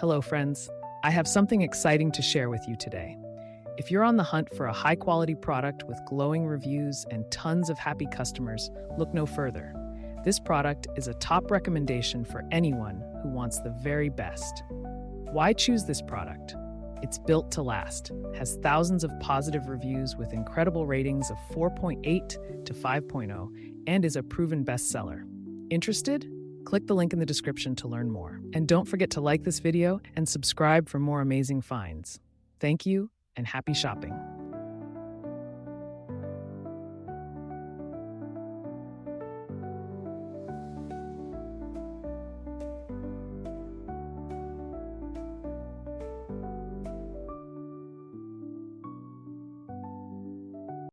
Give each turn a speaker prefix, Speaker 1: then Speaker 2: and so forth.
Speaker 1: Hello, friends. I have something exciting to share with you today. If you're on the hunt for a high quality product with glowing reviews and tons of happy customers, look no further. This product is a top recommendation for anyone who wants the very best. Why choose this product? It's built to last, has thousands of positive reviews with incredible ratings of 4.8 to 5.0, and is a proven bestseller. Interested? Click the link in the description to learn more. And don't forget to like this video and subscribe for more amazing finds. Thank you and happy shopping.